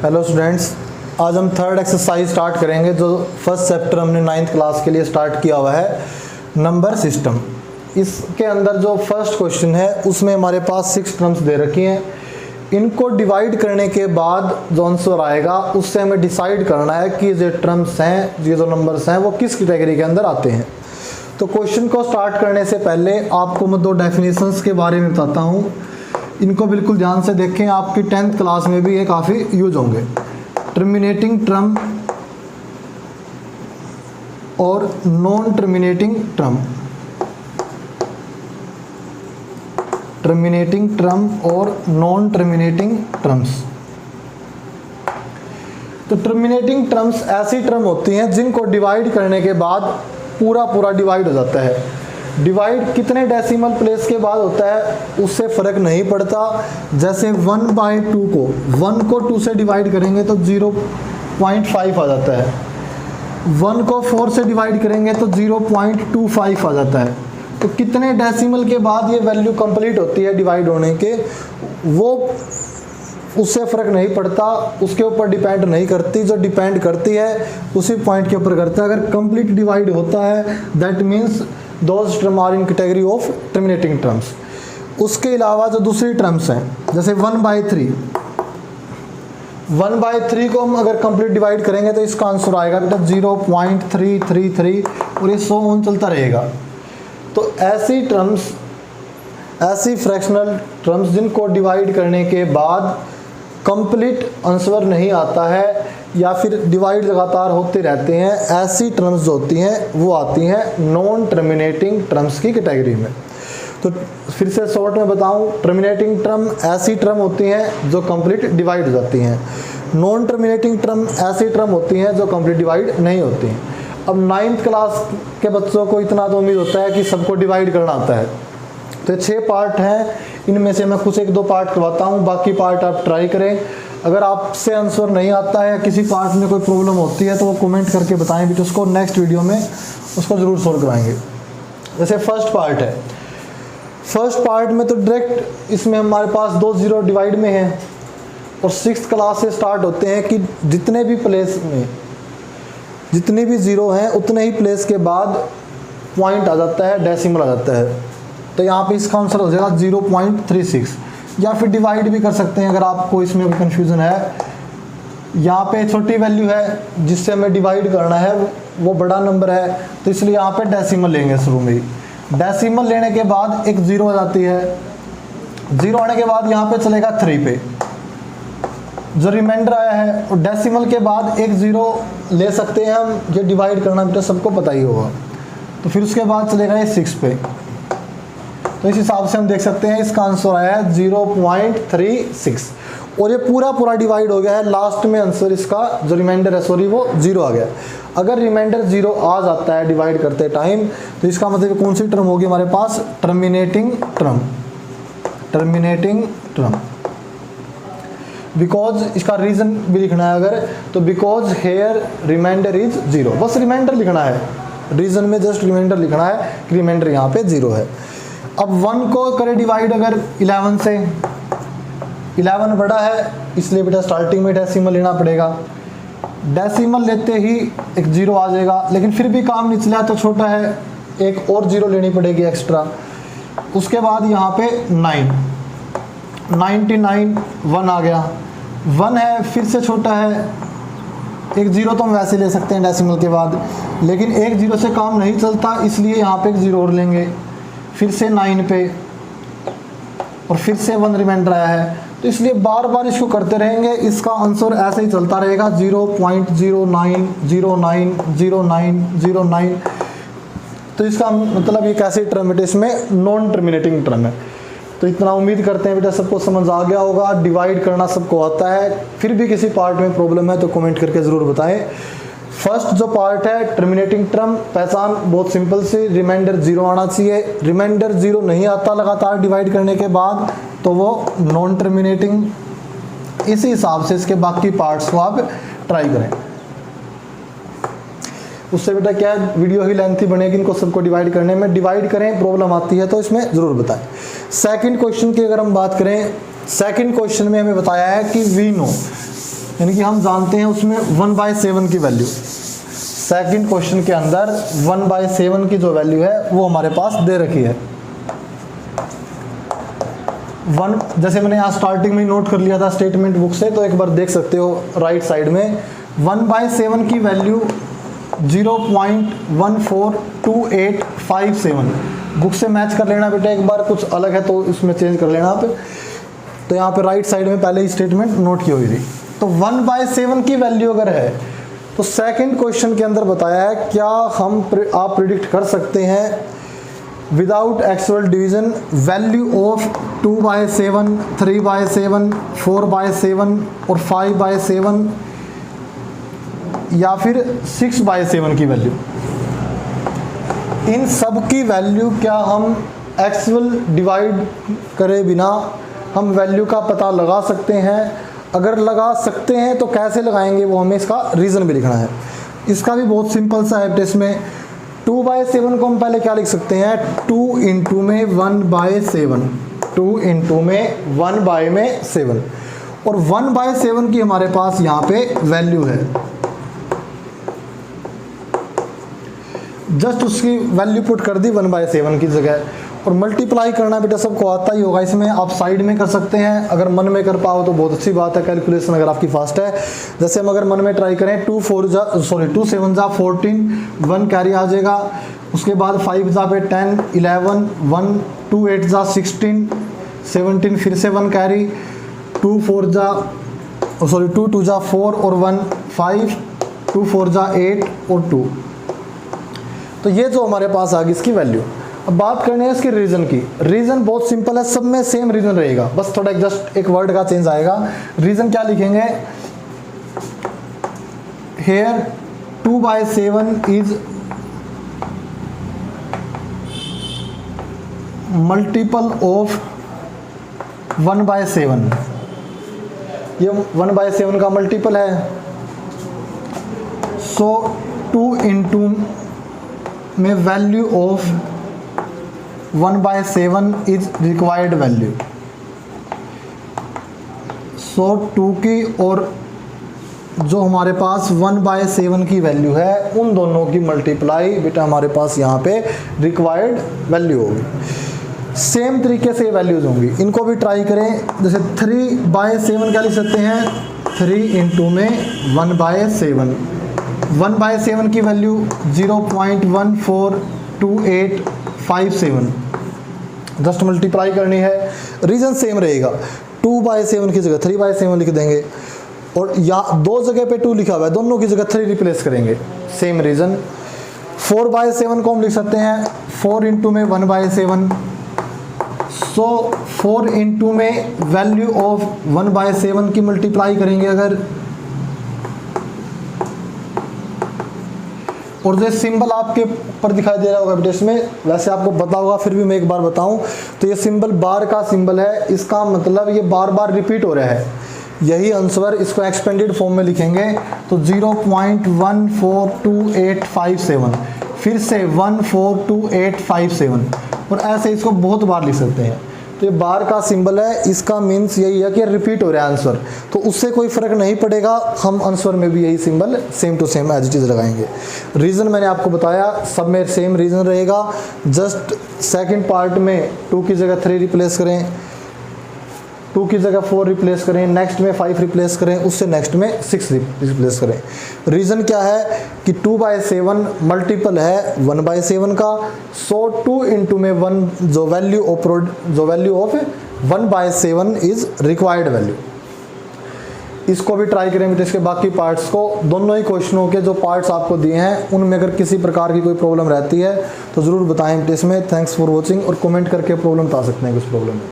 Hello students, आज हम third exercise start करेंगे जो फर्स्ट चैप्टर हमने 9th क्लास के लिए स्टार्ट किया हुआ है, नंबर सिस्टम। इसके अंदर जो फर्स्ट क्वेश्चन है उसमें हमारे पास 6 टर्म्स दे रखी हैं। इनको डिवाइड करने के बाद जो आंसर आएगा उससे हमें डिसाइड करना है कि ये टर्म्स हैं, ये जो नंबर्स हैं वो किस कैटेगरी के अंदर आते हैं। तो क्वेश्चन को स्टार्ट करने से पहले आपको मैं 2 डेफिनेशंस के बारे में बताता हूँ। इनको बिल्कुल ध्यान से देखें, आपकी 10th क्लास में भी ये काफ़ी यूज होंगे। टर्मिनेटिंग टर्म और non terminating term. Terminating term और नॉन टर्मिनेटिंग टर्म्स। तो टर्मिनेटिंग टर्म्स ऐसी टर्म होती हैं जिनको डिवाइड करने के बाद पूरा डिवाइड हो जाता है। डिवाइड कितने डेसिमल प्लेस के बाद होता है उससे फ़र्क नहीं पड़ता। जैसे 1/2 को 1 को 2 से डिवाइड करेंगे तो 0.5 आ जाता है। 1 को 4 से डिवाइड करेंगे तो 0.25 आ जाता है। तो कितने डेसिमल के बाद ये वैल्यू कंप्लीट होती है डिवाइड होने के, वो उससे फ़र्क नहीं पड़ता, उसके ऊपर डिपेंड नहीं करती। जो डिपेंड करती है उसी पॉइंट के ऊपर करता है। अगर कंप्लीट डिवाइड होता है that means those term are in category of terminating terms. उसके अलावा जो दूसरी टर्म्स हैं जैसे 1/3 को हम अगर कंप्लीट डिवाइड करेंगे तो इसका आंसर आएगा बेटा 0.333 और ये 100 ऑन चलता रहेगा। तो ऐसी टर्म्स, ऐसी फ्रैक्शनल टर्म्स जिनको डिवाइड करने के बाद कंप्लीट आंसर नहीं आता है या फिर डिवाइड लगातार होते रहते हैं, ऐसी टर्म्स जो होती हैं वो आती हैं नॉन टर्मिनेटिंग टर्म्स की कैटेगरी में। तो फिर से शॉर्ट में बताऊं, टर्मिनेटिंग टर्म ऐसी टर्म होती हैं जो कंप्लीट डिवाइड हो जाती हैं। नॉन टर्मिनेटिंग टर्म ऐसी टर्म होती हैं जो कंप्लीट डिवाइड नहीं होती हैं। अब 9th क्लास के बच्चों को इतना तो उम्मीद होता है कि सबको डिवाइड करना आता है। तो 6 पार्ट हैं, इनमें से मैं कुछ 1-2 पार्ट करवाता हूँ, बाकी पार्ट आप ट्राई करें। अगर आपसे आंसर नहीं आता है या किसी पार्ट में कोई प्रॉब्लम होती है तो वो कमेंट करके बताएं, भी उसको नेक्स्ट वीडियो में उसको ज़रूर सॉल्व कराएंगे। जैसे फर्स्ट पार्ट है, फर्स्ट पार्ट में तो डायरेक्ट इसमें हमारे पास 2 0 डिवाइड में है और 6th क्लास से स्टार्ट होते हैं कि जितने भी प्लेस में जितने भी 0 हैं उतने ही प्लेस के बाद पॉइंट आ जाता है, डेसिमल आ जाता है। तो यहाँ पे इसका आंसर हो जाएगा 0.36। या फिर डिवाइड भी कर सकते हैं अगर आपको इसमें कोई कन्फ्यूज़न है। यहाँ पे छोटी वैल्यू है जिससे हमें डिवाइड करना है, वो बड़ा नंबर है, तो इसलिए यहाँ पे डेसिमल लेंगे शुरू में ही। डेसिमल लेने के बाद एक 0 आ जाती है। 0 आने के बाद यहाँ पे चलेगा 3 पे जो रिमाइंडर आया है, और डेसिमल के बाद एक 0 ले सकते हैं हम। ये डिवाइड करना बेटा सबको पता ही होगा। तो फिर उसके बाद चलेगा ये 6 पे। तो इस हिसाब से हम देख सकते हैं इसका आंसर आया है 0.36 और ये पूरा डिवाइड हो गया है। लास्ट में आंसर इसका जो रिमाइंडर है वो 0 आ गया। अगर रिमाइंडर 0 आ जाता है डिवाइड करते टाइम तो इसका मतलब कौन सी टर्म होगी हमारे पास? Terminating term. Terminating term. Because इसका रीजन भी लिखना है अगर, तो बिकॉज हेयर रिमाइंडर इज 0, बस रिमाइंडर लिखना है। रीजन में जस्ट रिमाइंडर लिखना है कि रिमाइंडर यहाँ पे 0 है। अब 1 को करें डिवाइड अगर 11 से, 11 बड़ा है इसलिए बेटा स्टार्टिंग में डेसिमल लेना पड़ेगा। डेसिमल लेते ही एक 0 आ जाएगा, लेकिन फिर भी काम नहीं चला तो छोटा है, एक और 0 लेनी पड़ेगी एक्स्ट्रा। उसके बाद यहाँ पे 99 1 आ गया। 1 है फिर से छोटा है, एक 0 तो हम वैसे ले सकते हैं डेसिमल के बाद, लेकिन एक 0 से काम नहीं चलता इसलिए यहाँ पे एक 0 और लेंगे। फिर से 9 पे और फिर से 1 रिमाइंडर आया है, तो इसलिए बार इसको करते रहेंगे। इसका आंसर ऐसे ही चलता रहेगा 0.09090909। तो इसका मतलब ये कैसी टर्म है? इसमें नॉन टर्मिनेटिंग टर्म है। तो इतना उम्मीद करते हैं बेटा सबको समझ आ गया होगा। डिवाइड करना सबको आता है, फिर भी किसी पार्ट में प्रॉब्लम है तो कमेंट करके ज़रूर बताएं। फर्स्ट जो पार्ट है टर्मिनेटिंग टर्म, पहचान बहुत सिंपल सी, रिमाइंडर 0 आना चाहिए। रिमाइंडर 0 नहीं आता लगातार डिवाइड करने के बाद तो वो नॉन टर्मिनेटिंग। इसी हिसाब से इसके बाकी पार्ट्स को आप ट्राई करें। उससे बेटा क्या है, वीडियो ही लेंथी बनेगी, इनको सबको डिवाइड करने में। डिवाइड करें, प्रॉब्लम आती है तो इसमें ज़रूर बताएं। सेकंड क्वेश्चन की अगर हम बात करें, सेकंड क्वेश्चन में हमें बताया है कि वी नो यानी कि हम जानते हैं उसमें 1/7 की वैल्यू। सेकंड क्वेश्चन के अंदर 1/7 की जो वैल्यू है वो हमारे पास दे रखी है। जैसे मैंने यहाँ स्टार्टिंग में नोट कर लिया था स्टेटमेंट बुक से, तो एक बार देख सकते हो राइट साइड में 1/7 की वैल्यू 0.142857 बुक से मैच कर लेना बेटा, एक बार कुछ अलग है तो इसमें चेंज कर लेना आप। तो यहाँ पे राइट साइड में पहले ही स्टेटमेंट नोट की हुई थी। तो 1/7 की वैल्यू अगर है तो सेकंड क्वेश्चन के अंदर बताया है क्या आप प्रिडिक्ट कर सकते हैं without actual division value of 2/7, 3/7, 4/7 और 5/7 या फिर 6/7 की वैल्यू। इन सब की वैल्यू क्या हम एक्चुअल डिवाइड करे बिना हम वैल्यू का पता लगा सकते हैं? अगर लगा सकते हैं तो कैसे लगाएंगे वो हमें इसका रीज़न भी लिखना है। इसका भी बहुत सिंपल सा है। इसमें 2/7 को हम पहले क्या लिख सकते हैं, 2 इंटू में 1/7, 2 इंटू में 1/7 और 1/7 की हमारे पास यहाँ पे वैल्यू है। जस्ट उसकी वैल्यू पुट कर दी 1/7 की जगह, और मल्टीप्लाई करना बेटा सबको आता ही होगा। इसमें आप साइड में कर सकते हैं, अगर मन में कर पाओ तो बहुत अच्छी बात है, कैलकुलेशन अगर आपकी फास्ट है। जैसे हम अगर मन में ट्राई करें 2 7 जा 14, 1 कैरी आ जाएगा। उसके बाद 5 जा पे 10, 11, 1, 2 8 जा 16, 17 फिर से 1 कैरी, 2 2 जा 4 और 1 5, 2 4 जा 8 और 2। तो ये जो हमारे पास आ गई इसकी वैल्यू। अब बात करनी है इसके रीजन की। रीजन बहुत सिंपल है, सब में सेम रीजन रहेगा, बस थोड़ा जस्ट एक वर्ड का चेंज आएगा। रीजन क्या लिखेंगे, हेयर 2/7 इज मल्टीपल ऑफ 1/7। ये 1/7 का मल्टीपल है, सो 2 इंटू में value of 1/7 is required value. So 2 की और जो हमारे पास 1/7 की वैल्यू है उन दोनों की मल्टीप्लाई बेटा हमारे पास यहाँ पे रिक्वायर्ड वैल्यू होगी। सेम तरीके से वैल्यूज होंगी, इनको भी ट्राई करें। जैसे 3/7 क्या लिख सकते हैं, 3 इंटू में 1/7। 1/7 की वैल्यू 0.142857, जस्ट मल्टीप्लाई करनी है। रीजन सेम रहेगा, 2/7 की जगह 3/7 लिख देंगे, और या दो जगह पे 2 लिखा हुआ है, दोनों की जगह 3 रिप्लेस करेंगे, सेम रीजन। 4/7 को हम लिख सकते हैं 4 इंटू में 1/7। सो 4 इंटू में वैल्यू ऑफ 1/7 की मल्टीप्लाई करेंगे अगर, और जो सिंबल आपके ऊपर दिखाई दे रहा होगा बेटा, इसमें वैसे आपको पता होगा फिर भी मैं एक बार बताऊं तो ये सिंबल बार का सिंबल है। इसका मतलब ये बार बार रिपीट हो रहा है, यही आंसर। इसको एक्सपेंडेड फॉर्म में लिखेंगे तो 0.142857, फिर से 142,857, और ऐसे इसको बहुत बार लिख सकते हैं। तो ये बार का सिंबल है, इसका मीन्स यही है कि रिपीट हो रहा है आंसर, तो उससे कोई फर्क नहीं पड़ेगा, हम आंसर में भी यही symbol same to same as it is लगाएंगे। रीजन मैंने आपको बताया, सब में सेम रीजन रहेगा, जस्ट सेकंड पार्ट में 2 की जगह 3 रिप्लेस करें, 2 की जगह 4 रिप्लेस करें, नेक्स्ट में 5 रिप्लेस करें, उससे नेक्स्ट में 6 रिप्लेस करें। रीज़न क्या है कि 2/7 मल्टीपल है 1/7 का, सो 2 इंटू में 1 जो value of 1/7 is required value. इसको भी ट्राई करें बेटे, इसके बाकी पार्ट्स को, दोनों ही क्वेश्चनों के जो पार्ट्स आपको दिए हैं उनमें अगर किसी प्रकार की कोई प्रॉब्लम रहती है तो ज़रूर बताएं बेटे इसमें। थैंक्स फॉर वॉचिंग, और कमेंट करके प्रॉब्लम बता सकते हैं कुछ प्रॉब्लम है।